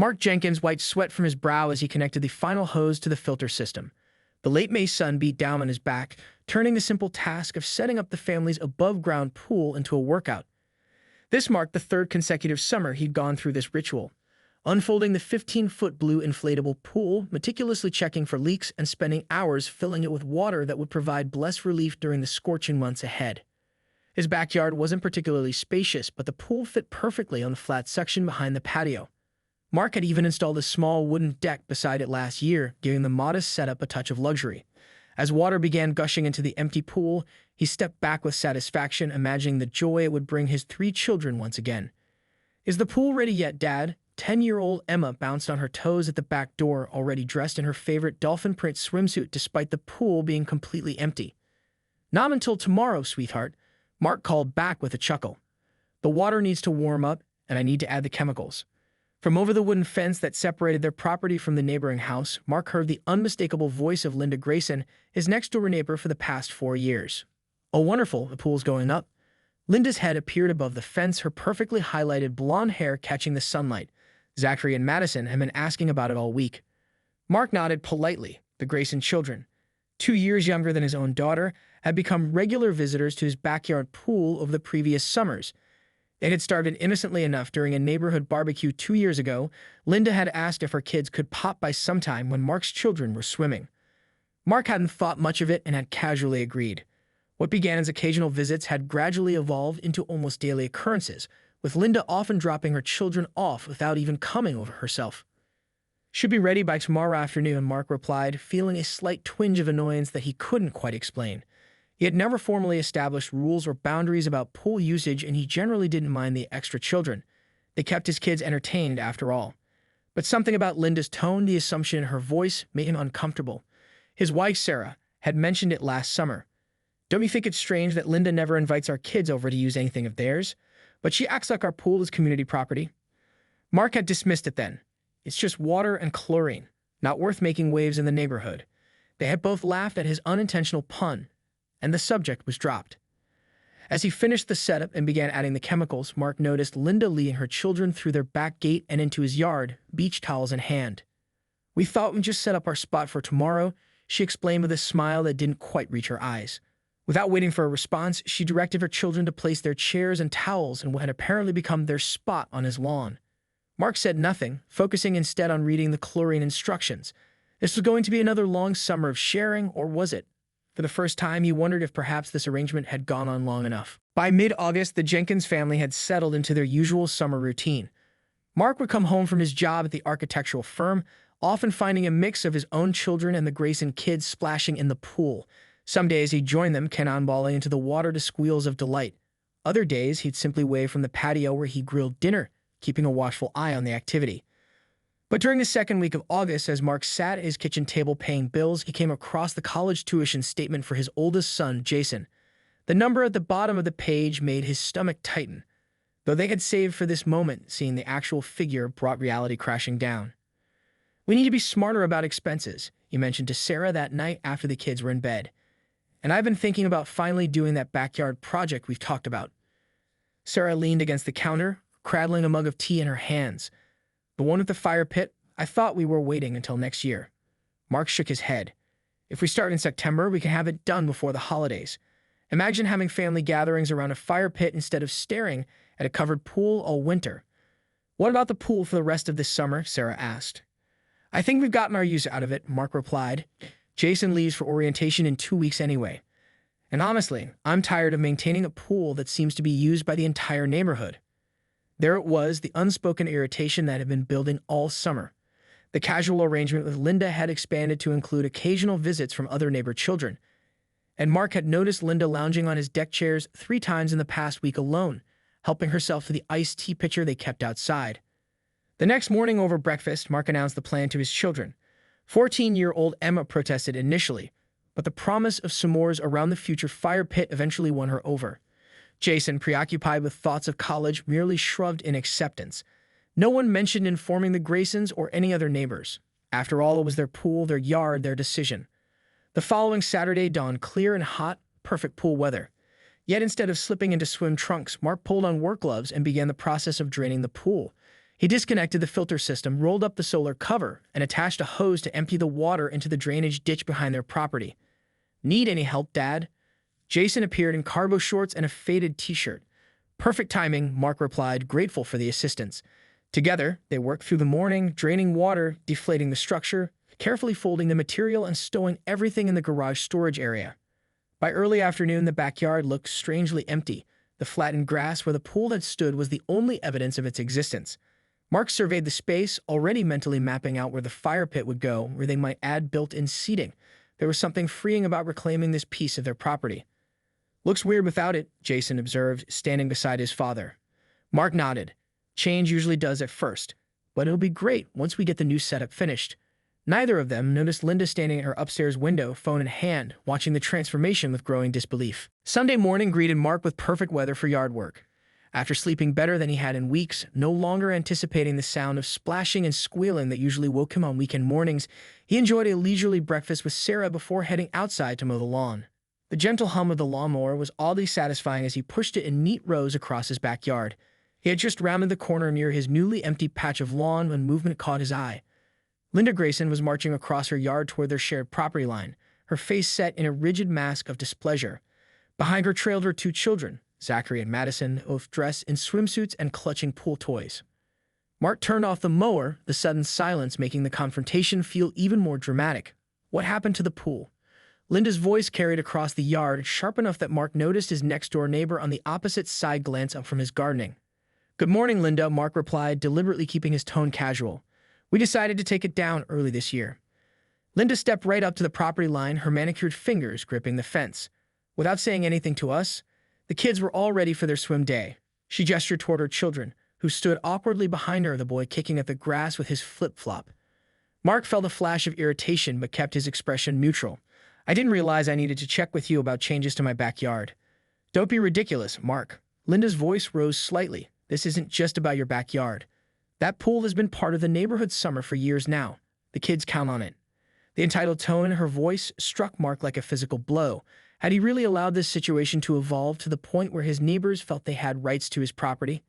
Mark Jenkins wiped sweat from his brow as he connected the final hose to the filter system. The late May sun beat down on his back, turning the simple task of setting up the family's above-ground pool into a workout. This marked the third consecutive summer he'd gone through this ritual, unfolding the 15-foot blue inflatable pool, meticulously checking for leaks and spending hours filling it with water that would provide blessed relief during the scorching months ahead. His backyard wasn't particularly spacious, but the pool fit perfectly on the flat section behind the patio. Mark had even installed a small wooden deck beside it last year, giving the modest setup a touch of luxury. As water began gushing into the empty pool, he stepped back with satisfaction, imagining the joy it would bring his 3 children once again. "Is the pool ready yet, Dad?" 10-year-old Emma bounced on her toes at the back door, already dressed in her favorite dolphin print swimsuit despite the pool being completely empty. "Not until tomorrow, sweetheart," Mark called back with a chuckle. "The water needs to warm up, and I need to add the chemicals." From over the wooden fence that separated their property from the neighboring house, Mark heard the unmistakable voice of Linda Grayson, his next-door neighbor for the past 4 years. "Oh, wonderful, the pool's going up." Linda's head appeared above the fence, her perfectly highlighted blonde hair catching the sunlight. "Zachary and Madison have been asking about it all week." Mark nodded politely. The Grayson children, 2 years younger than his own daughter, had become regular visitors to his backyard pool over the previous summers. It had started innocently enough during a neighborhood barbecue 2 years ago. Linda had asked if her kids could pop by sometime when Mark's children were swimming. Mark hadn't thought much of it and had casually agreed. What began as occasional visits had gradually evolved into almost daily occurrences, with Linda often dropping her children off without even coming over herself. "Should be ready by tomorrow afternoon," Mark replied, feeling a slight twinge of annoyance that he couldn't quite explain. He had never formally established rules or boundaries about pool usage, and he generally didn't mind the extra children. They kept his kids entertained, after all. But something about Linda's tone, the assumption in her voice, made him uncomfortable. His wife, Sarah, had mentioned it last summer. "Don't you think it's strange that Linda never invites our kids over to use anything of theirs? But she acts like our pool is community property." Mark had dismissed it then. "It's just water and chlorine, not worth making waves in the neighborhood." They had both laughed at his unintentional pun, and the subject was dropped. As he finished the setup and began adding the chemicals, Mark noticed Linda leading her children through their back gate and into his yard, beach towels in hand. "We thought we'd just set up our spot for tomorrow," she explained with a smile that didn't quite reach her eyes. Without waiting for a response, she directed her children to place their chairs and towels in what had apparently become their spot on his lawn. Mark said nothing, focusing instead on reading the chlorine instructions. This was going to be another long summer of sharing, or was it? For the first time, he wondered if perhaps this arrangement had gone on long enough. By mid-August, the Jenkins family had settled into their usual summer routine. Mark would come home from his job at the architectural firm, often finding a mix of his own children and the Grayson kids splashing in the pool. Some days he'd join them, cannonballing into the water to squeals of delight. Other days he'd simply wave from the patio where he grilled dinner, keeping a watchful eye on the activity. But during the second week of August, as Mark sat at his kitchen table paying bills, he came across the college tuition statement for his oldest son, Jason. The number at the bottom of the page made his stomach tighten. Though they had saved for this moment, seeing the actual figure brought reality crashing down. "We need to be smarter about expenses," he mentioned to Sarah that night after the kids were in bed. "And I've been thinking about finally doing that backyard project we've talked about." Sarah leaned against the counter, cradling a mug of tea in her hands. "The one with the fire pit? I thought we were waiting until next year." Mark shook his head. "If we start in September, we can have it done before the holidays. Imagine having family gatherings around a fire pit instead of staring at a covered pool all winter." "What about the pool for the rest of this summer?" Sarah asked. "I think we've gotten our use out of it," Mark replied. "Jason leaves for orientation in 2 weeks anyway. And honestly, I'm tired of maintaining a pool that seems to be used by the entire neighborhood." There it was, the unspoken irritation that had been building all summer. The casual arrangement with Linda had expanded to include occasional visits from other neighbor children. And Mark had noticed Linda lounging on his deck chairs 3 times in the past week alone, helping herself to the iced tea pitcher they kept outside. The next morning over breakfast, Mark announced the plan to his children. 14-year-old Emma protested initially, but the promise of s'mores around the future fire pit eventually won her over. Jason, preoccupied with thoughts of college, merely shrugged in acceptance. No one mentioned informing the Graysons or any other neighbors. After all, it was their pool, their yard, their decision. The following Saturday dawned clear and hot, perfect pool weather. Yet instead of slipping into swim trunks, Mark pulled on work gloves and began the process of draining the pool. He disconnected the filter system, rolled up the solar cover, and attached a hose to empty the water into the drainage ditch behind their property. "Need any help, Dad?" Jason appeared in cargo shorts and a faded t-shirt. "Perfect timing," Mark replied, grateful for the assistance. Together, they worked through the morning, draining water, deflating the structure, carefully folding the material, and stowing everything in the garage storage area. By early afternoon, the backyard looked strangely empty. The flattened grass where the pool had stood was the only evidence of its existence. Mark surveyed the space, already mentally mapping out where the fire pit would go, where they might add built-in seating. There was something freeing about reclaiming this piece of their property. "Looks weird without it," Jason observed, standing beside his father. Mark nodded. "Change usually does at first, but it'll be great once we get the new setup finished." Neither of them noticed Linda standing at her upstairs window, phone in hand, watching the transformation with growing disbelief. Sunday morning greeted Mark with perfect weather for yard work. After sleeping better than he had in weeks, no longer anticipating the sound of splashing and squealing that usually woke him on weekend mornings, he enjoyed a leisurely breakfast with Sarah before heading outside to mow the lawn. The gentle hum of the lawnmower was oddly satisfying as he pushed it in neat rows across his backyard. He had just rounded the corner near his newly empty patch of lawn when movement caught his eye. Linda Grayson was marching across her yard toward their shared property line, her face set in a rigid mask of displeasure. Behind her trailed her two children, Zachary and Madison, both dressed in swimsuits and clutching pool toys. Mark turned off the mower, the sudden silence making the confrontation feel even more dramatic. "What happened to the pool?" Linda's voice carried across the yard, sharp enough that Mark noticed his next-door neighbor on the opposite side glance up from his gardening. "Good morning, Linda," Mark replied, deliberately keeping his tone casual. "We decided to take it down early this year." Linda stepped right up to the property line, her manicured fingers gripping the fence. Without saying anything to us, the kids were all ready for their swim day. She gestured toward her children, who stood awkwardly behind her, the boy kicking at the grass with his flip-flop. Mark felt a flash of irritation but kept his expression neutral. "I didn't realize I needed to check with you about changes to my backyard." "Don't be ridiculous, Mark." Linda's voice rose slightly. "This isn't just about your backyard. That pool has been part of the neighborhood summer for years now. The kids count on it." The entitled tone in her voice struck Mark like a physical blow. Had he really allowed this situation to evolve to the point where his neighbors felt they had rights to his property?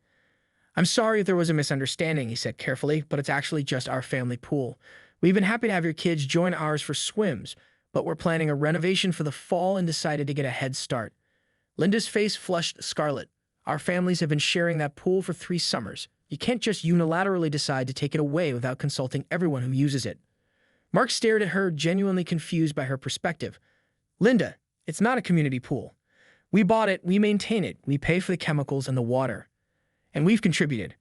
"I'm sorry if there was a misunderstanding," he said carefully, "but it's actually just our family pool. We've been happy to have your kids join ours for swims, but we're planning a renovation for the fall and decided to get a head start." Linda's face flushed scarlet. "Our families have been sharing that pool for 3 summers. You can't just unilaterally decide to take it away without consulting everyone who uses it." Mark stared at her, genuinely confused by her perspective. "Linda, it's not a community pool. We bought it, we maintain it, we pay for the chemicals and the water. And we've contributed.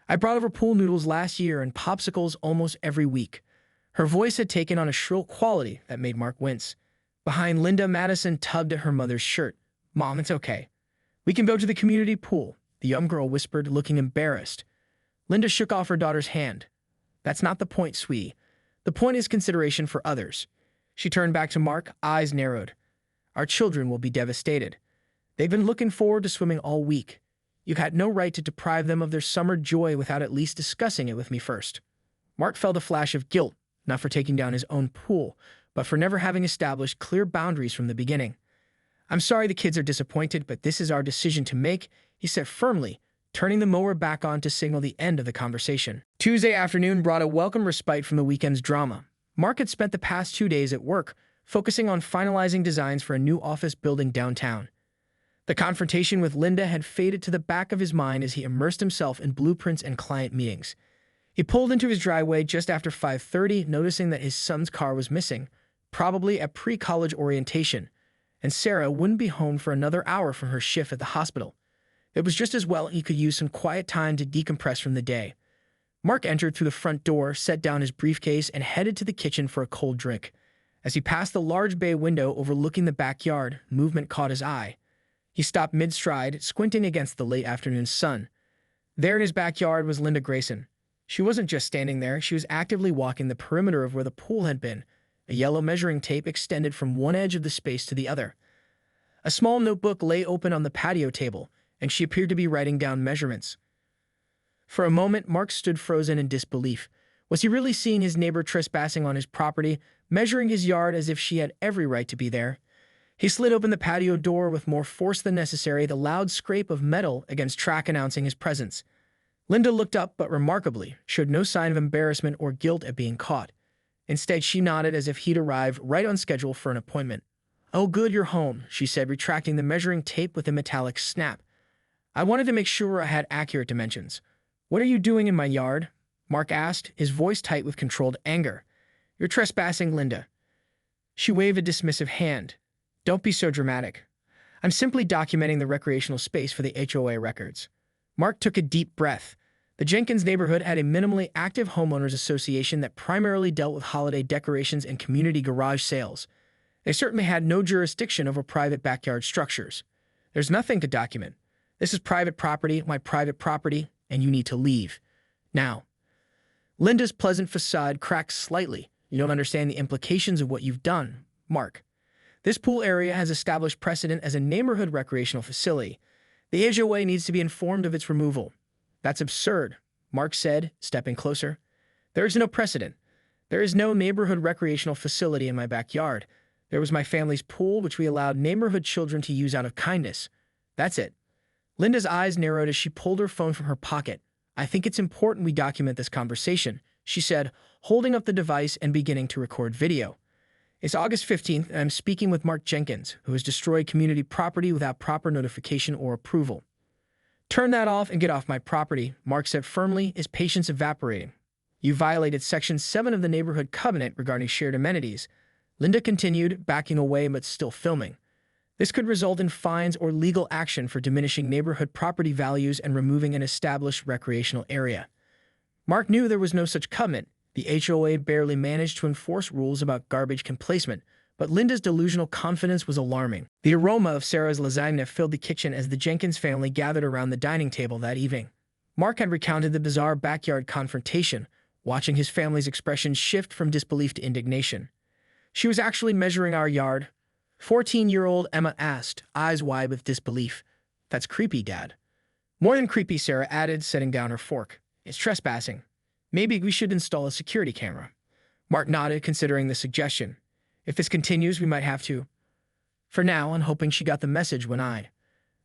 I brought over pool noodles last year and popsicles almost every week." Her voice had taken on a shrill quality that made Mark wince. Behind Linda, Madison tugged at her mother's shirt. "Mom, it's okay. We can go to the community pool," the young girl whispered, looking embarrassed. Linda shook off her daughter's hand. "That's not the point, sweetie. The point is consideration for others." She turned back to Mark, eyes narrowed. "Our children will be devastated. They've been looking forward to swimming all week. You had no right to deprive them of their summer joy without at least discussing it with me first." Mark felt a flash of guilt, not for taking down his own pool, but for never having established clear boundaries from the beginning. "I'm sorry the kids are disappointed, but this is our decision to make," he said firmly, turning the mower back on to signal the end of the conversation. Tuesday afternoon brought a welcome respite from the weekend's drama. Mark had spent the past 2 days at work, focusing on finalizing designs for a new office building downtown. The confrontation with Linda had faded to the back of his mind as he immersed himself in blueprints and client meetings. He pulled into his driveway just after 5:30, noticing that his son's car was missing, probably at pre-college orientation, and Sarah wouldn't be home for another hour from her shift at the hospital. It was just as well he could use some quiet time to decompress from the day. Mark entered through the front door, set down his briefcase, and headed to the kitchen for a cold drink. As he passed the large bay window overlooking the backyard, movement caught his eye. He stopped mid-stride, squinting against the late afternoon sun. There in his backyard was Linda Grayson. She wasn't just standing there, she was actively walking the perimeter of where the pool had been. A yellow measuring tape extended from one edge of the space to the other. A small notebook lay open on the patio table, and she appeared to be writing down measurements. For a moment, Mark stood frozen in disbelief. Was he really seeing his neighbor trespassing on his property, measuring his yard as if she had every right to be there? He slid open the patio door with more force than necessary, the loud scrape of metal against track announcing his presence. Linda looked up, but remarkably, showed no sign of embarrassment or guilt at being caught. Instead, she nodded as if he'd arrived right on schedule for an appointment. "Oh, good, you're home," she said, retracting the measuring tape with a metallic snap. "I wanted to make sure I had accurate dimensions." "What are you doing in my yard?" Mark asked, his voice tight with controlled anger. "You're trespassing, Linda." She waved a dismissive hand. "Don't be so dramatic. I'm simply documenting the recreational space for the HOA records." Mark took a deep breath. The Jenkins neighborhood had a minimally active homeowners association that primarily dealt with holiday decorations and community garage sales. They certainly had no jurisdiction over private backyard structures. "There's nothing to document. This is private property, my private property, and you need to leave. Now." Linda's pleasant facade cracked slightly. "You don't understand the implications of what you've done, Mark. This pool area has established precedent as a neighborhood recreational facility. The HOA needs to be informed of its removal." "That's absurd," Mark said, stepping closer. "There is no precedent. There is no neighborhood recreational facility in my backyard. There was my family's pool, which we allowed neighborhood children to use out of kindness. That's it." Linda's eyes narrowed as she pulled her phone from her pocket. "I think it's important we document this conversation," she said, holding up the device and beginning to record video. "It's August 15th, and I'm speaking with Mark Jenkins, who has destroyed community property without proper notification or approval." "Turn that off and get off my property," Mark said firmly, his patience evaporating. "You violated Section 7 of the Neighborhood Covenant regarding shared amenities." Linda continued, backing away but still filming. "This could result in fines or legal action for diminishing neighborhood property values and removing an established recreational area." Mark knew there was no such covenant. The HOA barely managed to enforce rules about garbage placement, but Linda's delusional confidence was alarming. The aroma of Sarah's lasagna filled the kitchen as the Jenkins family gathered around the dining table that evening. Mark had recounted the bizarre backyard confrontation, watching his family's expressions shift from disbelief to indignation. "She was actually measuring our yard?" 14-year-old Emma asked, eyes wide with disbelief. "That's creepy, Dad." "More than creepy," Sarah added, setting down her fork. "It's trespassing. Maybe we should install a security camera." Mark nodded, considering the suggestion. "If this continues, we might have to." "For now," and hoping she got the message, went I.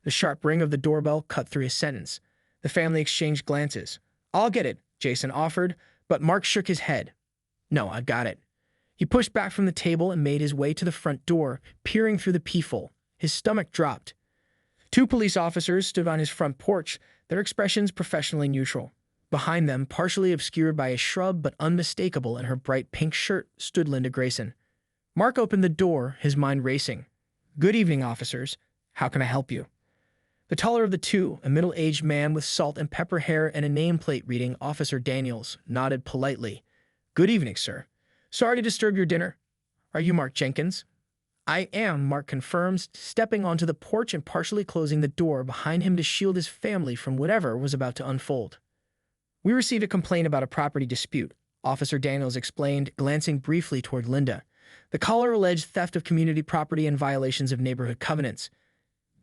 The sharp ring of the doorbell cut through his sentence. The family exchanged glances. "I'll get it," Jason offered, but Mark shook his head. "No, I've got it." He pushed back from the table and made his way to the front door, peering through the peephole. His stomach dropped. Two police officers stood on his front porch, their expressions professionally neutral. Behind them, partially obscured by a shrub but unmistakable in her bright pink shirt, stood Linda Grayson. Mark opened the door, his mind racing. "Good evening, officers. How can I help you?" The taller of the two, a middle-aged man with salt and pepper hair and a nameplate reading Officer Daniels, nodded politely. "Good evening, sir. Sorry to disturb your dinner. Are you Mark Jenkins?" "I am," Mark confirms, stepping onto the porch and partially closing the door behind him to shield his family from whatever was about to unfold. "We received a complaint about a property dispute," Officer Daniels explained, glancing briefly toward Linda. "The caller alleged theft of community property and violations of neighborhood covenants.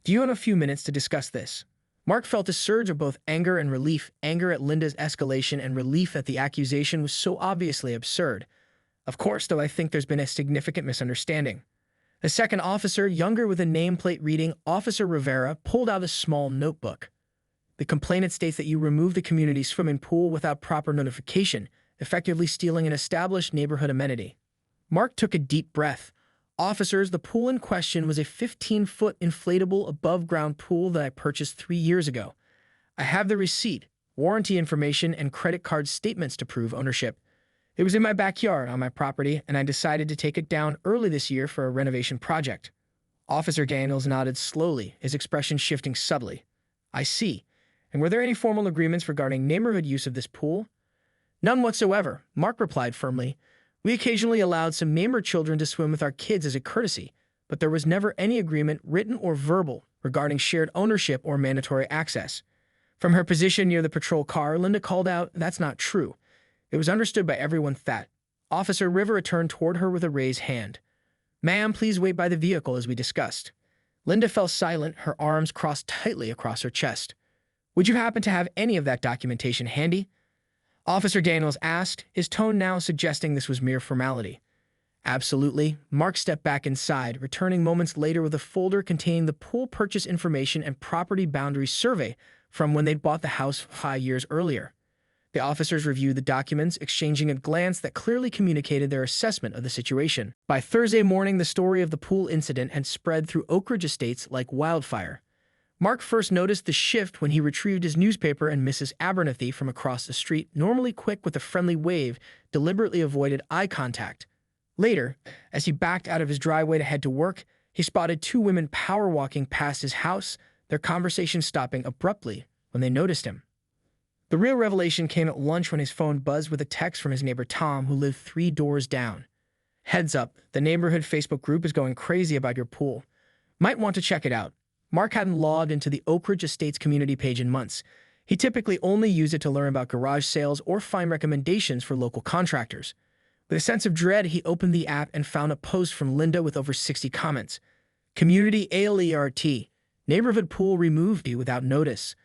Do you have a few minutes to discuss this?" Mark felt a surge of both anger and relief, anger at Linda's escalation and relief that the accusation was so obviously absurd. "Of course, though I think there's been a significant misunderstanding." The second officer, younger with a nameplate reading Officer Rivera, pulled out a small notebook. "The complainant states that you removed the community swimming pool without proper notification, effectively stealing an established neighborhood amenity." Mark took a deep breath. "Officers, the pool in question was a 15-foot inflatable above-ground pool that I purchased 3 years ago. I have the receipt, warranty information, and credit card statements to prove ownership. It was in my backyard on my property, and I decided to take it down early this year for a renovation project." Officer Daniels nodded slowly, his expression shifting subtly. "I see. And were there any formal agreements regarding neighborhood use of this pool?" "None whatsoever," Mark replied firmly. "We occasionally allowed some neighbor children to swim with our kids as a courtesy, but there was never any agreement, written or verbal, regarding shared ownership or mandatory access." From her position near the patrol car, Linda called out, "That's not true." It was understood by everyone that. Officer Rivera turned toward her with a raised hand. "Ma'am, please wait by the vehicle as we discussed." Linda fell silent, her arms crossed tightly across her chest. "Would you happen to have any of that documentation handy?" Officer Daniels asked, his tone now suggesting this was mere formality. "Absolutely." Mark stepped back inside, returning moments later with a folder containing the pool purchase information and property boundary survey, from when they'd bought the house 5 years earlier. The officers reviewed the documents, exchanging a glance that clearly communicated their assessment of the situation. By Thursday morning, the story of the pool incident had spread through Oak Ridge Estates like wildfire. Mark first noticed the shift when he retrieved his newspaper, and Mrs. Abernathy from across the street, normally quick with a friendly wave, deliberately avoided eye contact. Later, as he backed out of his driveway to head to work, he spotted two women power walking past his house, their conversation stopping abruptly when they noticed him. The real revelation came at lunch when his phone buzzed with a text from his neighbor Tom, who lived 3 doors down. "Heads up, the neighborhood Facebook group is going crazy about your pool. Might want to check it out." Mark hadn't logged into the Oak Ridge Estates community page in months. He typically only used it to learn about garage sales or find recommendations for local contractors. With a sense of dread, he opened the app and found a post from Linda with over 60 comments. "Community alert. Neighborhood pool removed you without notice."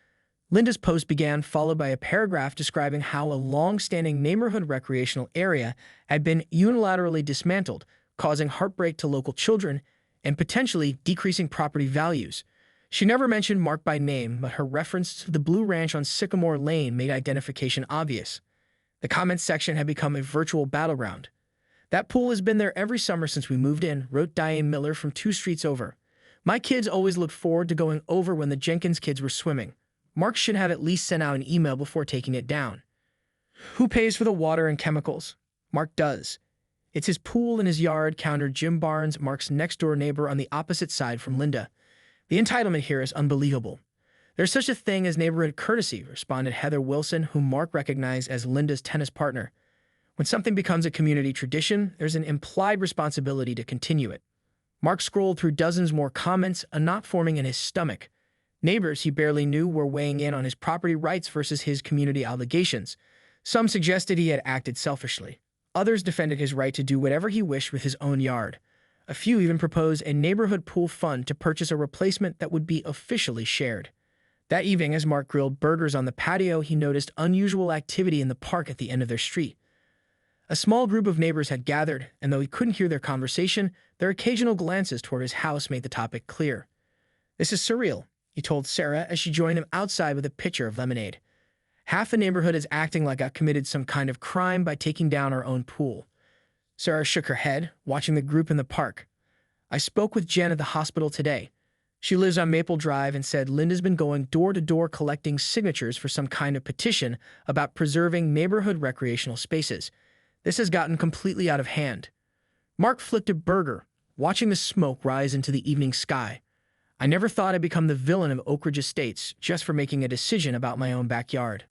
Linda's post began, followed by a paragraph describing how a long-standing neighborhood recreational area had been unilaterally dismantled, causing heartbreak to local children and potentially decreasing property values. She never mentioned Mark by name, but her reference to the Blue Ranch on Sycamore Lane made identification obvious. The comments section had become a virtual battleground. "That pool has been there every summer since we moved in," wrote Diane Miller from 2 streets over. "My kids always looked forward to going over when the Jenkins kids were swimming. Mark should have at least sent out an email before taking it down." "Who pays for the water and chemicals?" "Mark does. It's his pool in his yard," countered Jim Barnes, Mark's next-door neighbor on the opposite side from Linda. "The entitlement here is unbelievable." "There's such a thing as neighborhood courtesy," responded Heather Wilson, whom Mark recognized as Linda's tennis partner. "When something becomes a community tradition, there's an implied responsibility to continue it." Mark scrolled through dozens more comments, a knot forming in his stomach. Neighbors he barely knew were weighing in on his property rights versus his community obligations. Some suggested he had acted selfishly. Others defended his right to do whatever he wished with his own yard. A few even proposed a neighborhood pool fund to purchase a replacement that would be officially shared. That evening, as Mark grilled burgers on the patio, he noticed unusual activity in the park at the end of their street. A small group of neighbors had gathered, and though he couldn't hear their conversation, their occasional glances toward his house made the topic clear. "This is surreal," he told Sarah as she joined him outside with a pitcher of lemonade. "Half the neighborhood is acting like I committed some kind of crime by taking down our own pool." Sarah shook her head, watching the group in the park. "I spoke with Jen at the hospital today. She lives on Maple Drive and said Linda's been going door to door collecting signatures for some kind of petition about preserving neighborhood recreational spaces. This has gotten completely out of hand." Mark flicked a burger, watching the smoke rise into the evening sky. "I never thought I'd become the villain of Oak Ridge Estates just for making a decision about my own backyard."